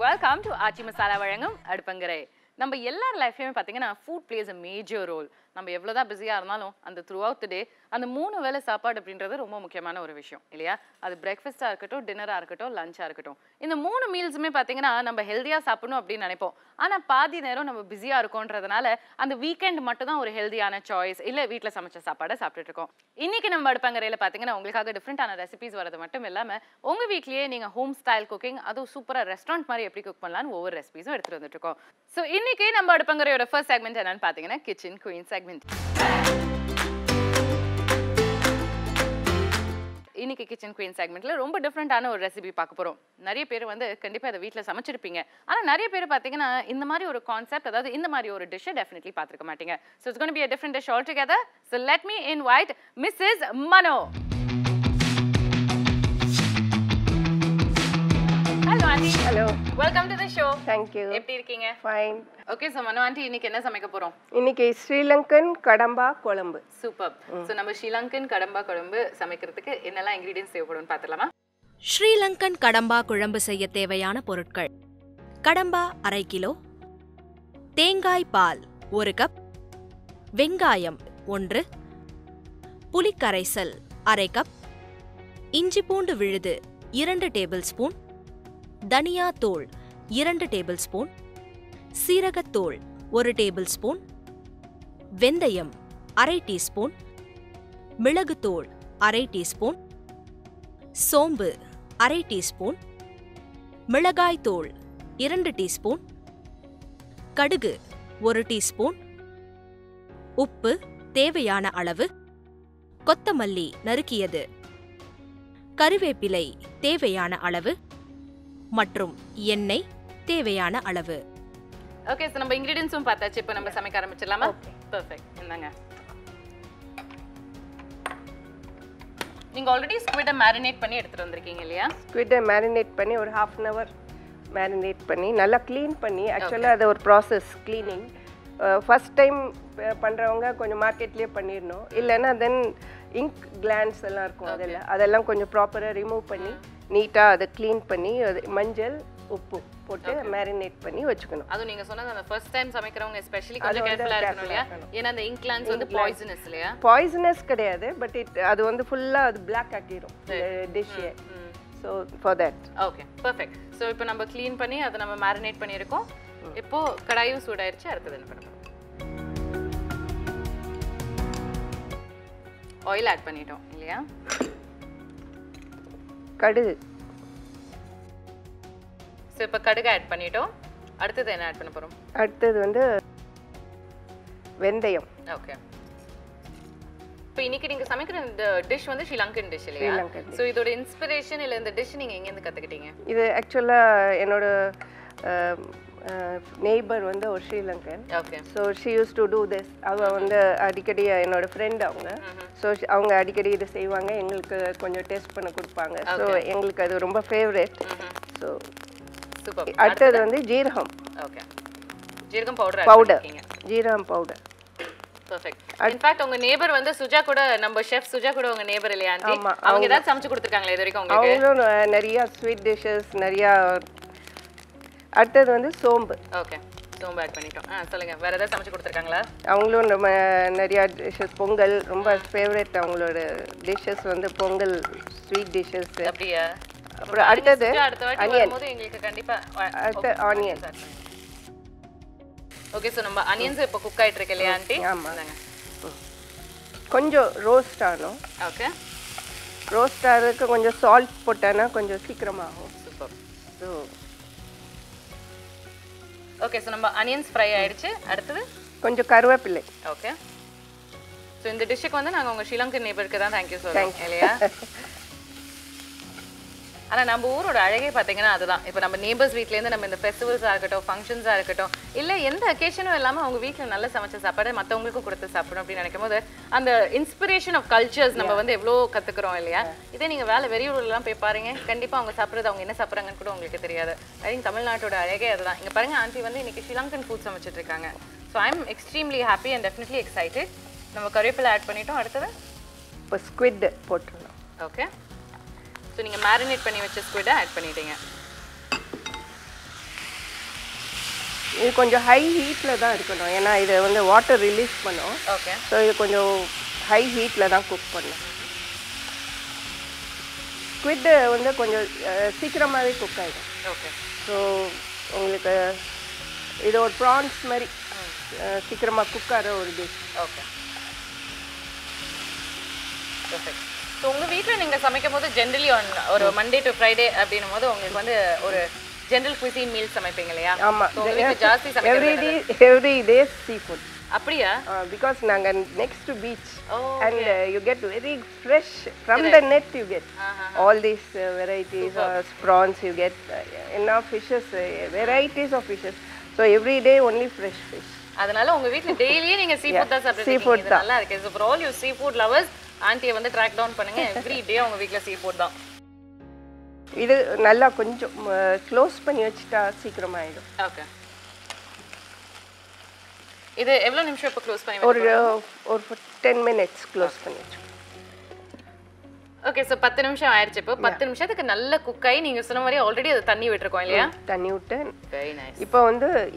welcome to Aachi Masala வழங்கும் அடுப்பங்கரை. நம்ம எல்லார் லைஃப்லயுமே பாத்தீங்கன்னா food plays a major role. நம்ம எவ்வளவுதான் பிஸியா இருந்தாலும் அந்த throughout the day அந்த மூணு வேளை சாப்பாடு அப்படின்றது ரொம்ப முக்கியமான ஒரு விஷயம் இல்லையா? அது பிரேக்ஃபாஸ்டா இருக்கட்டும், டின்னரா இருக்கட்டும், லஞ்சா இருக்கட்டும். இந்த மூணு மீல்ஸுமே பாத்தீங்கன்னா நம்ம ஹெல்தியா சாப்பிடணும் அப்படின்னு நினைப்போம். ஆனா பாதி நேரம் நம்ம பிஸியா இருக்கோன்றதுனால அந்த வீக்கெண்ட் மட்டும் தான் ஒரு ஹெல்தியான சாய்ஸ் இல்ல வீட்ல சமைச்ச சாப்பாடை சாப்பிட்டுட்டு இருக்கோம். இன்னைக்கு நம்ம அடுப்பங்கரையில பாத்தீங்கன்னா உங்களுக்காக டிஃபரெண்டான ரெசிபிஸ் வரது மட்டும் இல்லாம உங்க வீட்லயே நீங்க ஹோம் ஸ்டைல் குக்கிங் அதுவும் சூப்பரா ரெஸ்டாரண்ட் மாதிரி எப்படி குக் பண்ணலாம்னு ஒவ்வொரு ரெசிபிஸும் எடுத்துட்டு வந்துட்டு இருக்கோம். ஸோ இன்னைக்கு நம்ம அடுப்பங்கரையோட ஃபர்ஸ்ட் செக்மெண்ட் என்னன்னு பாத்தீங்கன்னா கிச்சன் குயின் செக்மெண்ட். இன்னைக்கு கிச்சன் குயின் செக்மெண்ட்ல ரொம்ப டிஃப்ரெண்டான ஒரு ரெசிபி பார்க்க போறோம். நிறைய பேர் வந்து கண்டிப்பா அதை வீட்ல சமைச்சிருப்பீங்க. ஆனா நிறைய பேர் பாத்தீங்கன்னா இந்த மாதிரி ஒரு கான்செப்ட் அதாவது இந்த மாதிரி ஒரு டிஷ் டெஃபினெட்லி பார்த்திருக்க மாட்டீங்க. So it's going to be a different dish altogether. So let me invite Mrs. Mano. Hello aunty. Hello. Welcome to the show. Thank you. எப்படி இருக்கீங்க? Fine. Okay, so Mano aunty இன்னைக்கு என்ன சமைக்க போறோம்? இன்னைக்கு ஸ்ரீலங்கன் கடம்பா குழம்பு. சூப்பர். So நம்ம ஸ்ரீலங்கன் கடம்பா குழம்பு சமைக்கிறதுக்கு என்னெல்லாம் இன்கிரிடியன்ட்ஸ் தேவைப்படும்னு பார்த்தலாமா? ஸ்ரீலங்கன் கடம்பா குழம்பு செய்ய தேவையான பொருட்கள்: கடம்பா 1/2 கிலோ, தேங்காய் பால் 1 கப், வெங்காயம் 1, புளிக்கரைசல் 1/2 கப், இஞ்சி பூண்டு விழுது 2 டேபிள் ஸ்பூன், தனியா தூள் 2 டேபிள் ஸ்பூன், சீரகத்தூள் 1 டேபிள் ஸ்பூன், வெந்தயம் 1/2 டீஸ்பூன், மிளகுத்தூள் 1/2 டீஸ்பூன், சோம்பு 1/2 டீஸ்பூன், மிளகாய் தூள் 2 டீஸ்பூன், கடுகு 1 டீஸ்பூன், உப்பு தேவையான அளவு, கொத்தமல்லி நறுக்கியது, கருவேப்பிலை தேவையான அளவு மற்றும் எண்ணெய் தேவையான அளவு. ஓகே, சோ நம்ம இன்கிரிடியன்ட்ஸும் பார்த்தாச்சு. இப்போ நம்ம சமைக்க ஆரம்பிச்சிடலாமா? பெர்ஃபெக்ட். இந்தாங்க. நீங்க ஆல்ரெடி ஸ்குவிட மேரினேட் பண்ணி எடுத்துட்டு வந்திருக்கீங்க இல்லையா? ஸ்குவிட மேரினேட் பண்ணி ஒரு 1/2 hour மேரினேட் பண்ணி நல்லா க்ளீன் பண்ணி ஆக்சுவலாக அது ஒரு ப்ராசஸ் க்ளீனிங். ஃபர்ஸ்ட் டைம் பண்ணுறவங்க கொஞ்சம் மார்க்கெட்லேயே பண்ணிடணும். இல்லைன்னா தென் இங்க் கிளான்ஸ் எல்லாம் இருக்கும் அதெல்லாம் கொஞ்சம் ப்ராப்பராக ரிமூவ் பண்ணி நீட்டாக அதை க்ளீன் பண்ணி அது மஞ்சள் உப்பு போட்டு மேரினேட் பண்ணி வச்சுக்கணும். அது நீங்க சொன்னது அந்த ஃபர்ஸ்ட் டைம் சமைக்கிறவங்க எஸ்பெஷலி கொஞ்சம் கேர்ஃபுல்லா இருக்கணும் இல்லையா? ஏன்னா அந்த இங்க் கிளான்ஸ் வந்து பாய்சனஸ் இல்லையா? பாய்சனஸ் கிடையாது, பட் அது வந்து ஃபுல்லா அது பிளாக் ஆக்கிரும் dish. So for that. Okay, perfect. So இப்போ நம்ம க்ளீன் பண்ணி அதை நம்ம மேரினேட் பண்ணியிருக்கோம். இப்போ கடாயும் சூடாயிருச்சு. அடுத்தது என்ன பண்ண போறோம்? ஆயில் ஆட் பண்ணிட்டோம் இல்லையா? கடுகு. ஸோ இப்போ கடுகு ஆட் பண்ணிட்டோம். அடுத்தது என்ன ஆட் பண்ண போறோம்? அடுத்தது வந்து வெந்தயம். ஓகே. இப்போ இன்னைக்கு நீங்க சமைக்கிற இந்த டிஷ் வந்து ஸ்ரீலங்கன் டிஷ் இல்லையா? ஸோ இதோட இன்ஸ்பிரேஷன் இல்லை இந்த டிஷ் நீங்க எங்கேருந்து கற்றுக்கிட்டீங்க? இது ஆக்சுவலாக என்னோட நெய்பர் வந்து ஒரு Sri Lankan. Okay. So she used to do this. அவள் வந்து அடிக்கடி என்னோட ஃப்ரெண்ட் அவங்க. ஸோ அவங்க அடிக்கடி இது செய்வாங்க, எங்களுக்கு கொஞ்சம் டேஸ்ட் பண்ண கொடுப்பாங்க. ஸோ எங்களுக்கு அது ரொம்ப ஃபேவரட். So super. அடுத்தது வந்து ஜீரகம். ஓகே, ஜீரகம் பவுடர். ஜீரகம் பவுடர். பெர்ஃபெக்ட். இன்ஃபேக்ட் உங்க நேபர் வந்து சுஜா கூட, நம்ம செஃப் சுஜா கூட உங்க நேபர் இல்லையா ஆண்டி? அவங்க ஏதாவது சமைச்சு கொடுத்துருக்காங்களா இது வரைக்கும் உங்களுக்கு? அவங்களும் நிறைய ஸ்வீட் டிஷஸ் நிறைய. அடுத்தது வந்து சோம்பு. ஓகே, சோம்பு ஆட் பண்ணிட்டோம். சொல்லுங்க, வேற ஏதாவது சமைச்சு கொடுத்துருக்காங்களா? அவங்களும் நம்ம நிறைய டிஷஸ், பொங்கல் ரொம்ப ஃபேவரட் அவங்களோட டிஷஸ் வந்து பொங்கல் ஸ்வீட் டிஷஸ். அப்படியா? அப்புறம் அடுத்தது ஆனியன். எங்களுக்கு கண்டிப்பா அடுத்து ஆனியன். ஓகே, சோ நம்ம ஆனியன்ஸ் இப்போ குக் ஆயிட்டு இருக்கு இல்லையா ஆண்டி? ஆமாங்க. கொஞ்சம் ரோஸ்ட் ஆகணும். ஓகே, ரோஸ்ட் ஆகிறதுக்கு கொஞ்சம் சால்ட் போட்டானா கொஞ்சம் சீக்கிரமாகும். சூப்பர். ஸோ ஓகே, ஸோ நம்ம ஆனியன்ஸ் ஃப்ரை ஆயிடுச்சு. அடுத்தது கொஞ்சம் கருவேப்பிலை. ஓகே. ஸோ இந்த டிஷ்ஷுக்கு வந்து நாங்கள் உங்கள் ஸ்ரீலங்கன் நேபருக்கு தான் தேங்க்யூ சொல்லுவோம் இல்லையா? ஆனால் நம்ம ஊரோட அழகே பார்த்தீங்கன்னா அதுதான். இப்போ நம்ம நேபர்ஸ் வீட்லேருந்து நம்ம இந்த ஃபெஸ்டிவல்ஸாக இருக்கட்டும், ஃபங்க்ஷன்ஸாக இருக்கட்டும், இல்லை எந்த அக்கேஷனும் இல்லாமல் அவங்க வீட்டில் நல்ல சமைச்ச சாப்பாடு மற்றவங்களுக்கும் கொடுத்து சாப்பிடணும் அப்படின்னு நினைக்கும் போது அந்த இன்ஸ்பிரேஷன் ஆஃப் கல்ச்சர்ஸ் நம்ம வந்து எவ்வளோ கற்றுக்குறோம் இல்லையா? இதே நீங்கள் வேலை வெளியூர்லாம் போய் பாருங்க, கண்டிப்பாக அவங்க சாப்பிட்றது அவங்க என்ன சாப்பிட்றாங்கன்னு கூட உங்களுக்கு தெரியாது. ஐ திங்க் தமிழ்நாட்டோட அழகே அதுதான். இங்கே பாருங்க, ஆண்டி வந்து இன்னைக்கு ஸ்ரீலங்கன் ஃபுட் சமைச்சிட்டு இருக்காங்க. So I am extremely happy and definitely excited. நம்ம கருவேப்பிலை ஆட் பண்ணிட்டோம். அடுத்தது இப்போ ஸ்குவிட் போட்டுருணும். ஓகே, ஸோ நீங்கள் மேரினேட் பண்ணி வச்ச ஸ்குவிடை ஆட் பண்ணிட்டீங்க. இது கொஞ்சம் ஹை ஹீட்டில் தான் இருக்கணும், ஏன்னா இதை வந்து வாட்டர் ரிலீஸ் பண்ணும். ஓகே. ஸோ இது கொஞ்சம் ஹை ஹீட்டில் தான் குக் பண்ணும். ஸ்குவிட் வந்து கொஞ்சம் சீக்கிரமாகவே குக் ஆகிடும். ஓகே. ஸோ உங்களுக்கு இது ஒரு ப்ரான்ஸ் மாதிரி சீக்கிரமாக குக் ஆகிற ஒரு டிஷ். ஓகே. பெர்ஃபெக்ட். ஸோ உங்கள் வீட்டில் நீங்கள் சமைக்கும் போது ஜென்ரலி ஒரு மண்டே டு ஃப்ரைடே அப்படின்னும் போது உங்களுக்கு வந்து ஒரு ஜென்ரல் குவிசின் மீல் சமைப்பீங்க இல்லையா? ஆமாம், ஜாஸ்தி எவ்ரி டே சீ ஃபுட். அப்படியா? பிகாஸ் நாங்கள் next to beach and you get very fresh from the net. You get all these varieties prawns, you get enough fishes, varieties of fishes. So every day only fresh fish. அதனால உங்க வீட்ல டெய்லியே நீங்க sea food தான் சாப்பிடுறீங்க. இது நல்லா இருக்கு. So for all you seafood lovers, ஆன்ட்டியை வந்து ட்ராக் டவுன் பண்ணுங்க. எவ்ரி டே உங்க வீட்ல சீ ஃபுட் தான். இது நல்லா கொஞ்சம் க்ளோஸ் பண்ணி வச்சிட்டா சீக்கிரமா ஆயிடும். ஓகே. இது எவ்வளவு நிமிஷம் இப்ப க்ளோஸ் பண்ணி ஒரு 10 minutes க்ளோஸ் பண்ணி வச்சு. ஓகே. சோ 10 நிமிஷம் ஆயிருச்சு. இப்போ 10 நிமிஷத்துக்கு நல்ல குக் ஆகி நீங்க சொன்ன மாதிரி ஆல்ரெடி அது தண்ணி விட்டுருக்கோம் இல்லையா? தண்ணி விட்டு வெரி நைஸ்.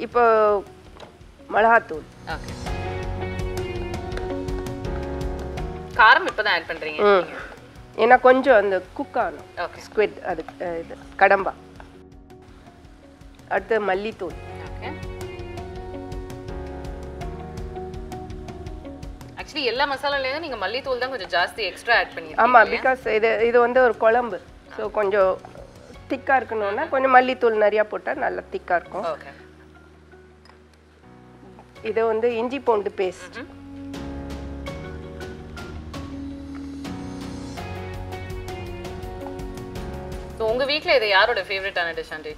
இப்போ மிளகாத்தூள். ஓகே. காரம் இப்பதான் ஆட் பண்றீங்க. ஏன்னா கொஞ்சம் அந்த குக் ஆகணும். ஓகே. ஸ்குவிட் அது இது கடம்பா. அடுத்து மல்லித்தூள். ஓகே. ஆக்சுவலி எல்லா மசாலாலயும் நீங்க மல்லித்தூள் தான் கொஞ்சம் ஜாஸ்தி எக்ஸ்ட்ரா ஆட் பண்ணிருக்கீங்க. ஆமா, பிகாஸ் இது வந்து ஒரு குழம்பு. ஸோ கொஞ்சம் திக்கா இருக்கணும்னா கொஞ்சம் மல்லித்தூள் நிறைய போட்டா நல்லா திக்கா இருக்கும். ஓகே. இது வந்து இஞ்சி பூண்டு பேஸ்ட். சோ உங்க வீட்ல இது யாரோட ஃபேவரட்டான டிஷ் ஆண்டி?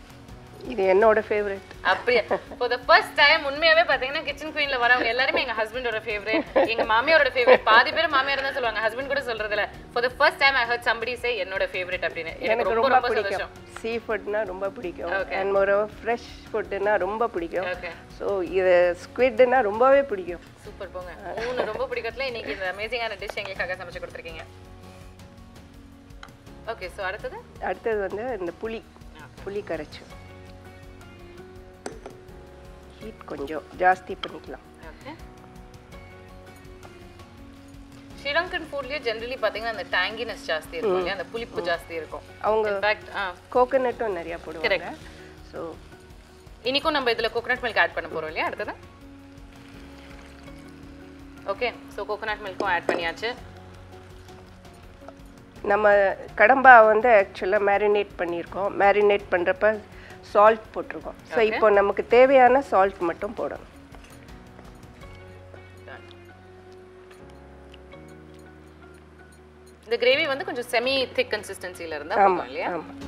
இது என்னோட ஃபேவரட். அப்படியே for the first time உண்மையாவே பாத்தீங்கன்னா கிச்சன் குயின்ல வரவங்க எல்லாரும் எங்க ஹஸ்பண்டோட ஃபேவரட், எங்க மாமியாரோட ஃபேவரட். பாதி பேர் மாமியார் தான் சொல்லுவாங்க, ஹஸ்பண்ட் கூட சொல்றது இல்ல. for the first time I heard somebody say என்னோட ஃபேவரட் அப்படினு. எனக்கு ரொம்ப பிடிக்கும். சீ ஃபுட்னா ரொம்ப பிடிக்கும். and more fresh foodனா ரொம்ப பிடிக்கும். சோ இது ஸ்குவிட்னா ரொம்பவே பிடிக்கும். சூப்பர் போங்க. மூணு ரொம்ப பிடிக்கறதுல இன்னைக்கு இந்த அமேசிங்கான டிஷ் எங்களுக்காக சமைச்சு கொடுத்திருக்கீங்க. ஓகே. சோ அடுத்தது வந்து இந்த புளி கரைச்சு ஹீட் கொஞ்சம் ஜாஸ்தி பண்ணிக்கலாம். ஓகே. ஸ்ரீலங்கன் ஃபுட்லயே ஜெனரலி பாத்தீங்கன்னா அந்த டாங்கினஸ் ஜாஸ்தி இருக்கும் இல்லையா? அந்த புளிப்பு ஜாஸ்தி இருக்கும். அவங்க இன்ஃபேக்ட் கோகனட்டும் நிறைய போடுவாங்க. சோ இன்னைக்கும் நம்ம இதுல கோகனட் மில்க் ஆட் பண்ண போறோம் இல்லையா? அடுத்தது ஓகே. சோ கோகனட் மில்க்கும் ஆட் பண்ணியாச்சு. நம்ம கடம்பா வந்து ஆக்சுவலாக மேரினேட் பண்ணியிருக்கோம். மேரினேட் பண்ணுறப்ப சால்ட் போட்டிருக்கோம். ஸோ இப்போ நமக்கு தேவையான சால்ட் மட்டும் போடணும். இந்த கிரேவி வந்து கொஞ்சம் செமி திக் கன்சிஸ்டன்சில இருந்தா போதும் இல்லையா? ஆமாம்.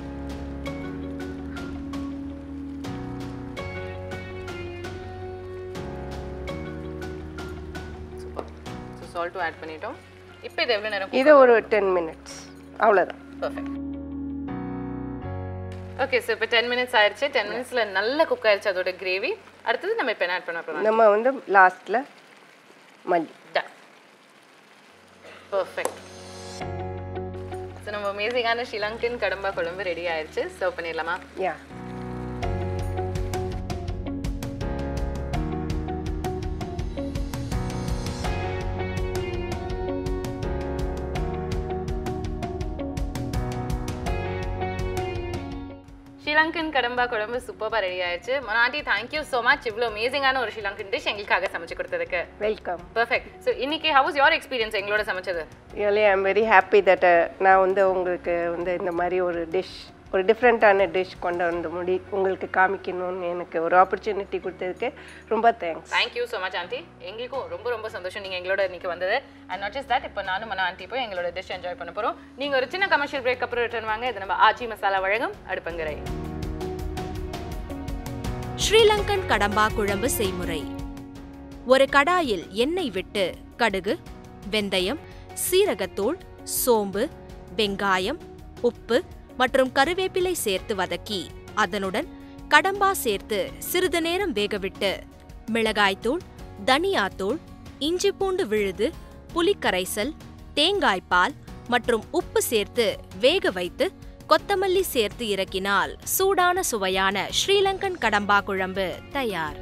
சூப்பர். ஸோ சால்ட்டும் ஆட் பண்ணிட்டோம். இப்போ இது எவ்வளவு நேரம்? இது ஒரு 10 minutes அவ்வளவுதான். பெர்ஃபெக்ட். ஓகே. சோ இப்போ 10 minutes ஆயிருச்சு. 10 minutesல நல்ல குக் ஆயிருச்சு அதோட கிரேவி. அடுத்து நம்ம இப்போ ஆட் பண்ண போறோம். நம்ம வந்து லாஸ்ட்ல மல்லி. டன். பெர்ஃபெக்ட். சோ நம்ம அமேசிங்கான ஸ்ரீலங்கன் கடம்பா குழம்பு ரெடி ஆயிருச்சு. சர்வ் பண்ணிடலாமா? யா. ஸ்ரீலங்கன் கடம்பா குழம்பு சூப்பராக ரெடி ஆயிடுச்சு. மனாண்டி தேங்க்யூ ஸோ மச் இவ்வளோ அமேசிங்கான ஒரு ஸ்ரீலங்கன் டிஷ் எங்களுக்காக சமைச்சு கொடுத்ததுக்கு. வெல்கம். பெர்ஃபெக்ட். ஸோ இன்னைக்கு ஹவ் வாஸ் யுவர் எக்ஸ்பீரியன்ஸ் எங்களோட சமைச்சது? Really I am very happy that நான் வந்து உங்களுக்கு வந்து இந்த மாதிரி ஒரு டிஷ், ஒரு டிஃப்ரெண்ட்டான டிஷ் கொண்டு வந்து உங்களுக்கு காமிக்கணும்னு எனக்கு ஒரு ஆப்பர்ச்சுனிட்டி கொடுத்ததுக்கு ரொம்ப thanks. Thank you so much aunty. எங்களுக்கும் ரொம்ப ரொம்ப சந்தோஷம் நீங்கள் எங்களோட இன்னைக்கு வந்தது. அண்ட் நாட் ஜஸ்ட் தட், இப்போ நானும் மன ஆண்டி போய் எங்களோட டிஷ் என்ஜாய் பண்ண போகிறோம். நீங்கள் ஒரு சின்ன கமர்ஷியல் பிரேக் அப்புறம் ரிட்டர்ன் வாங்க. இது நம்ம ஆச்சி மசாலா வழங்கும் அடுப்பங்கரை. ஸ்ரீலங்கன் கடம்பா குழம்பு செய்முறை. ஒரு கடாயில் எண்ணெய் விட்டு கடுகு, வெந்தயம், சீரகத்தூள், சோம்பு, வெங்காயம், உப்பு மற்றும் கருவேப்பிலை சேர்த்து வதக்கி அதனுடன் கடம்பா சேர்த்து சிறிது நேரம் வேகவிட்டு மிளகாய்த்தூள், தனியாத்தூள், இஞ்சி பூண்டு விழுது, புளிக்கரைசல், தேங்காய்பால் மற்றும் உப்பு சேர்த்து வேக வைத்து கொத்தமல்லி சேர்த்து இறக்கினால் சூடான சுவையான ஸ்ரீலங்கன் கடம்பா குழம்பு தயார்.